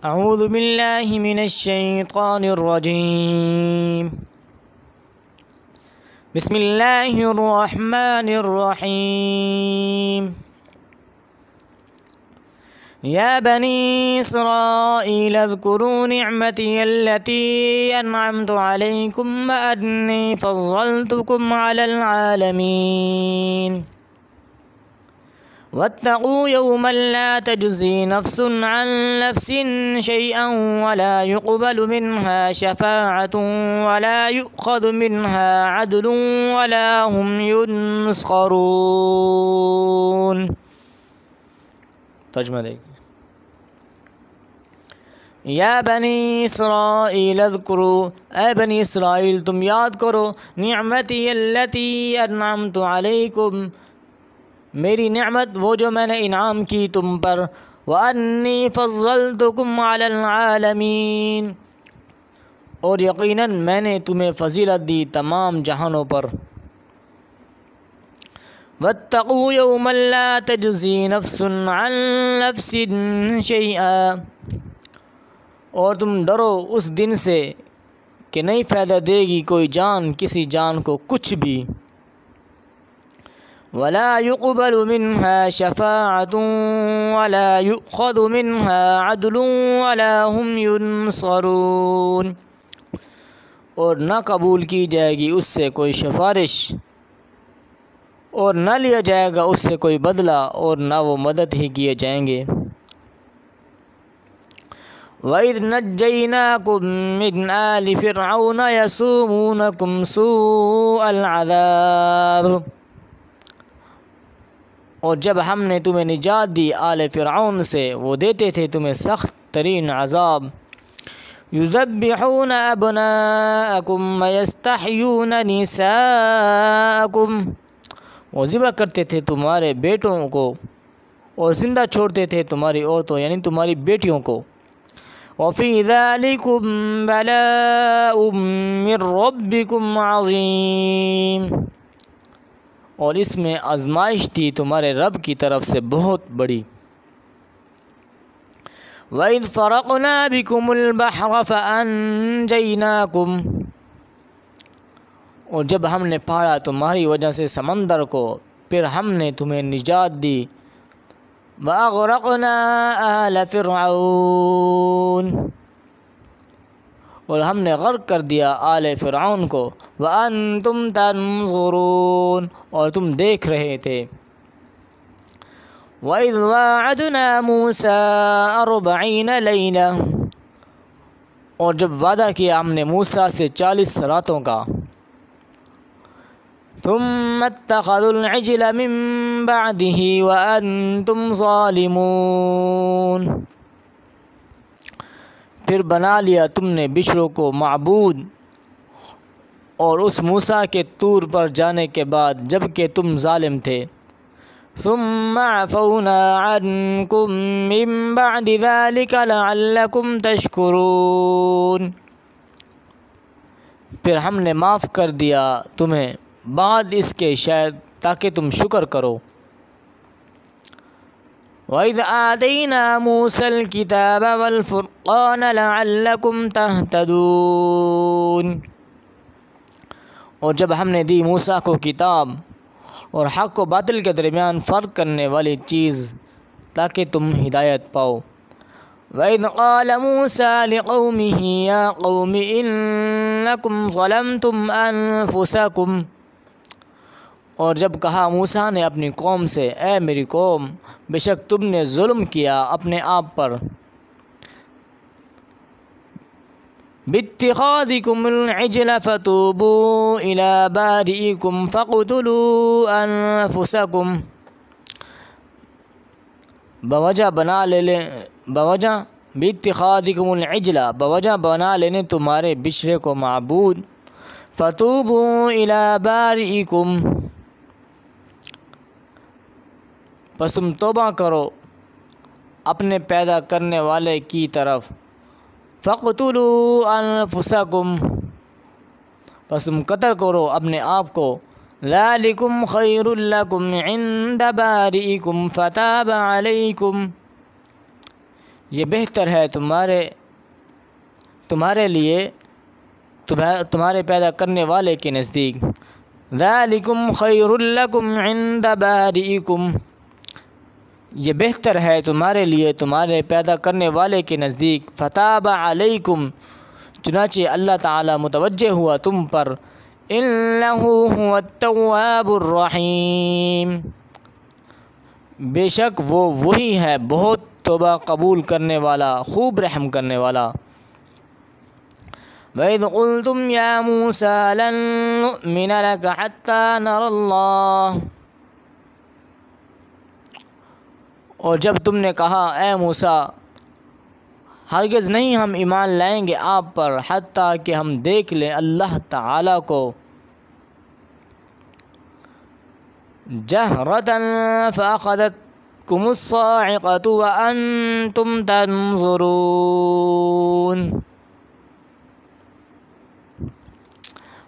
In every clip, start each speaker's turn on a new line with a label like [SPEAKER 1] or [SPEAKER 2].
[SPEAKER 1] اعوذ باللہ من الشیطان الرجیم بسم اللہ الرحمن الرحیم یا بنی اسرائیل اذکروا نعمتی التي انعمت علیکم وانی فضلتکم علی العالمین واتقوا يوما لا تجزي نفس عن نفس شيئا ولا يقبل منها شفاعة ولا يؤخذ منها عدل ولا هم ينصرون۔ ترجمہ دیکھیں۔ یا بنی اسرائیل اذکروا، اے بنی اسرائیل تم یاد کرو، نعمتی التی انعمت علیکم، میری نعمت وہ جو میں نے انعام کی تم پر، وَأَنِّي فَضَّلْتُكُمْ عَلَى الْعَالَمِينَ، اور یقیناً میں نے تمہیں فضیلت دی تمام جہانوں پر۔ وَاتَّقُوا يَوْمًا لَا تَجْزِي نَفْسٌ عَن نَفْسٍ شَيْئًا، اور تم ڈرو اس دن سے کہ نہیں فائدہ دے گی کوئی جان کسی جان کو کچھ بھی، ولا يقبل منها شفاعة ولا يؤخذ منها عدل ولا هم ينصرون، اور نہ قبول کی جائے گی اس سے کوئی سفارش اور نہ لیا جائے گا اس سے کوئی بدلہ اور نہ وہ مدد ہی کیے جائیں گے۔ وَإِذْ نَجَّيْنَاكُمْ مِنْ آلِ فِرْعَوْنَ يَسُومُونَكُمْ سُوءَ الْعَذَابِ، اور جب ہم نے تمہیں نجات دی آل فرعون سے، وہ دیتے تھے تمہیں سخت ترین عذاب۔ یذبحون ابناءکم ویستحیون نساءکم، وہ ذبح کرتے تھے تمہارے بیٹوں کو اور زندہ چھوڑتے تھے تمہاری عورتوں یعنی تمہاری بیٹیوں کو۔ وفی ذالکم بلاء من ربکم عظیم، اور اس میں آزمائش تھی تمہارے رب کی طرف سے بہت بڑی۔ وَإِذْ فَرَقْنَا بِكُمُ الْبَحْرَ فَأَنْجَيْنَاكُمْ، اور جب ہم نے پھاڑا تمہاری وجہ سے سمندر کو پھر ہم نے تمہیں نجات دی۔ وَأَغْرَقْنَا آلَ فِرْعَوْنَ، اور ہم نے غرق کر دیا آل فرعون کو۔ وَأَنْتُمْ تَنْظُرُونَ، اور تم دیکھ رہے تھے۔ وَإِذْ وَاعَدْنَا مُوسَىٰ 40 لَيْلَةً، اور جب وعدہ کیا ہم نے موسیٰ سے 40 راتوں کا۔ ثُمَّ اتَّخَذُوا الْعِجْلَ مِن بَعْدِهِ وَأَنْتُمْ ظَالِمُونَ، پھر بنا لیا تم نے بچھڑوں کو معبود، اور اس موسیٰ کے طور پر جانے کے بعد جب کہ تم ظالم تھے۔ ثم عفونا عنکم من بعد ذلك لعلکم تشکرون، پھر ہم نے معاف کر دیا تمہیں بعد اس کے شاید تاکہ تم شکر کرو۔ وَإِذْ آتَيْنَا مُوسَى الْكِتَابَ وَالْفُرْقَانَ لَعَلَّكُمْ تَهْتَدُونَ، اور جب ہم نے دی موسیٰ کو کتاب اور حق و باطل کے درمیان فرق کرنے والی چیز تاکہ تم ہدایت پاؤ۔ وَإِذْ قَالَ مُوسَىٰ لِقَوْمِهِ يَا قَوْمِ إِنَّكُمْ ظَلَمْتُمْ أَنفُسَكُمْ، اور جب کہا موسیٰ نے اپنی قوم سے، اے میری قوم بے شک تم نے ظلم کیا اپنے آپ پر۔ بِاتِّخَاذِكُمُ الْعِجْلَ فَتُوبُوا إِلَىٰ بَارِئِكُمْ فَاقْتُلُوا أَنفُسَكُمْ، بِاتِّخَاذِكُمُ الْعِجْلَ، بوجہ بنا لینے تمہارے بچھڑے کو معبود۔ فَتُوبُوا إِلَىٰ بَارِئِكُمْ، پس تم توبہ کرو اپنے پیدا کرنے والے کی طرف۔ فَاقْتُلُوا أَنفُسَكُمْ، پس تم قتل کرو اپنے آپ کو۔ ذَلِكُمْ خَيْرٌ لَكُمْ عِندَ بَارِئِكُمْ فَتَابَ عَلَيْكُمْ، یہ بہتر ہے تمہارے لیے تمہارے پیدا کرنے والے کے نزدیک۔ ذالکم خیر لکم عند بارئکم، یہ بہتر ہے تمہارے لیے تمہارے پیدا کرنے والے کے نزدیک۔ فتاب علیکم، چنانچہ اللہ تعالیٰ متوجہ ہوا تم پر۔ انہ هو التواب الرحیم، بے شک وہ وہی ہے بہت توبہ قبول کرنے والا، خوب رحم کرنے والا۔ وَإِذْ قُلْتُمْ يَا مُوسَىٰ لَن نُّؤْمِنَ لَكَ حَتَّىٰ نَرَى اللَّهَ، اور جب تم نے کہا اے موسیٰ ہرگز نہیں ہم ایمان لائیں گے آپ پر حتیٰ کہ ہم دیکھ لیں اللہ تعالیٰ کو۔ جَهْرَةً فَأَخَذَتْكُمُ الصَّاعِقَةُ وَأَنْتُمْ تَنظُرُونَ،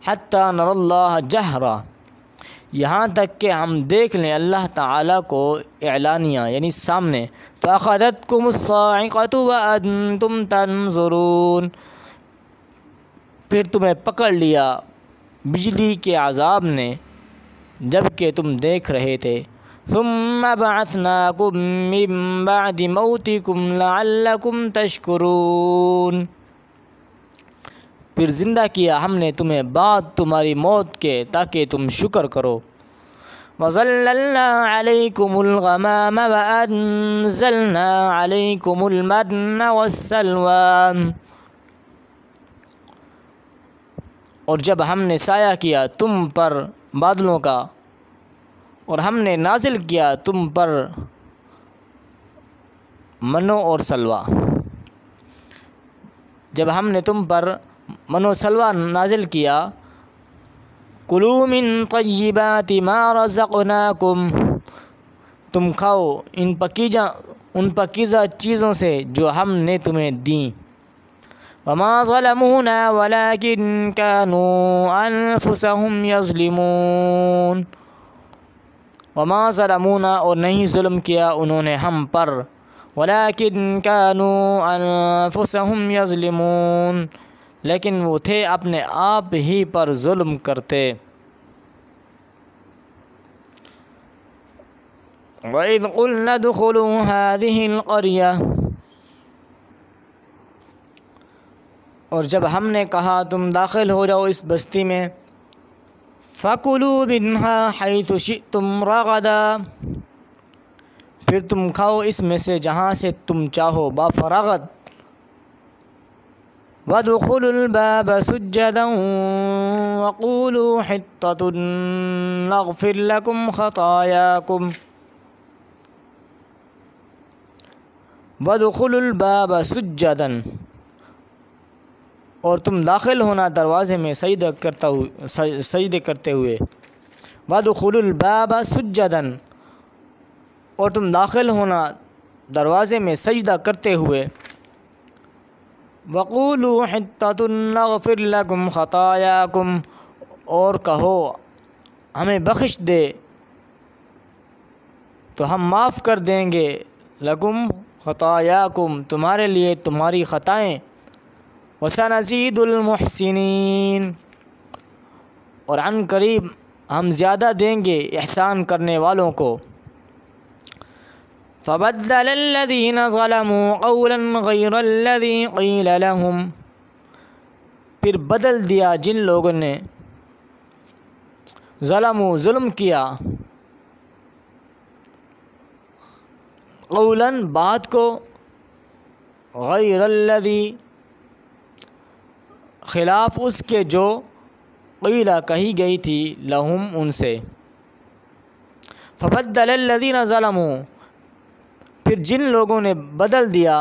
[SPEAKER 1] حَتَّىٰ نَرَى اللَّهَ جَهْرَةً، یہاں تک کہ ہم دیکھ لیں اللہ تعالیٰ کو اعلانیہ یعنی سامنے۔ فَأَخَذَتْكُمُ الصَّاعِقَةُ وَأَنْتُمْ تَنظُرُونَ، پھر تمہیں پکڑ لیا بجلی کے عذاب نے جب کہ تم دیکھ رہے تھے۔ ثُمَّ بَعَثْنَاكُم مِّن بَعْدِ مَوْتِكُمْ لَعَلَّكُمْ تَشْكُرُونَ، پھر زندہ کیا ہم نے تمہیں بعد تمہاری موت کے تاکہ تم شکر کرو۔ وَظَلَّلْنَا عَلَيْكُمُ الْغَمَامَ وَأَنزَلْنَا عَلَيْكُمُ الْمَنَّ وَالسَّلْوَىٰ، اور جب ہم نے سایہ کیا تم پر بادلوں کا اور ہم نے نازل کیا تم پر منو اور سلوہ، جب ہم نے تم پر منو سلوہ نازل کیا۔ کلوا من طیبات ما رزقناکم، تم کھاؤ ان پاکیزہ چیزوں سے جو ہم نے تمہیں دیں۔ وما ظلمونا ولكن كانوا انفسهم يظلمون، وما ظلمونا، اور نہیں ظلم کیا انہوں نے ہم پر، ولكن كانوا انفسهم يظلمون، لیکن وہ تھے اپنے آپ ہی پر ظلم کرتے۔ وَإِذْ قُلْنَا ادْخُلُوا هَٰذِهِ الْقَرْيَةَ، اور جب ہم نے کہا تم داخل ہو جاؤ اس بستی میں۔ فَكُلُوا مِنْهَا حَيْثُ شِئْتُمْ رَغَدًا، پھر تم کھاؤ اس میں سے جہاں سے تم چاہو بافراغت۔ وَادْخُلُوا الْبَابَ سُجَّدًا وَقُولُوا حِطَّةٌ نَغْفِرْ لَكُمْ خَطَايَاكُمْ، وَادْخُلُوا الْبَابَ سُجَّدًا، اور تم داخل ہونا دروازے میں سجدے کرتے ہوئے۔ وَادْخُلُوا الْبَابَ سُجَّدًا، اور تم داخل ہونا دروازے میں سجدہ کرتے ہوئے۔ وَقُولُوا حِطَّةٌ نَغْفِرْ لَكُمْ خَطَايَاكُمْ، اور کہو ہمیں بخش دے تو ہم معاف کر دیں گے، لَكُمْ خَطَايَاكُمْ، تمہارے لیے تمہاری خطائیں۔ وَسَنَزِيدُ الْمُحْسِنِينَ، اور عن قریب ہم زیادہ دیں گے احسان کرنے والوں کو۔ فَبَدَّلَ الَّذِينَ ظَلَمُوا قَوْلًا غَيْرَ الَّذِي قِيلَ لَهُمْ، پھر بدل دیا جن لوگوں نے ظلم کیا، قولاً بات کو، غیر الذی خلاف اس کے جو قیلا کہی گئی تھی لہم ان سے۔ فبدل الذین ظلموا، پھر جن لوگوں نے بدل دیا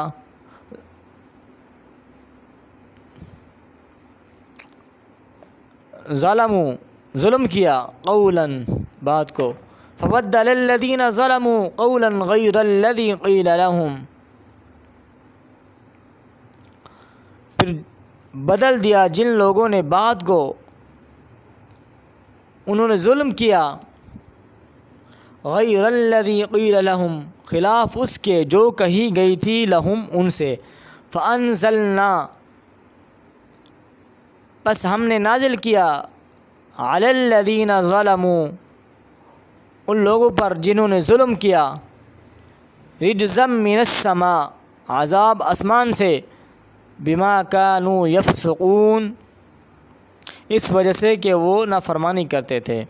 [SPEAKER 1] ظلم کیا، قولاً بات کو، فبدل الذین ظلموا قولاً غیر الذی قیل لہم، پھر بدل دیا جن لوگوں نے بات کو، انہوں نے ظلم کیا، غیر الذی قیل لہم، خلاف اس کے جو کہی گئی تھی لہم ان سے، فانزلنا، پس ہم نے نازل کیا، علی الذین ظلموا، ان لوگوں پر جنہوں نے ظلم کیا، رجزا من السماء، عذاب آسمان سے، بما کانوا یفسقون، اس وجہ سے کہ وہ نافرمانی کرتے تھے۔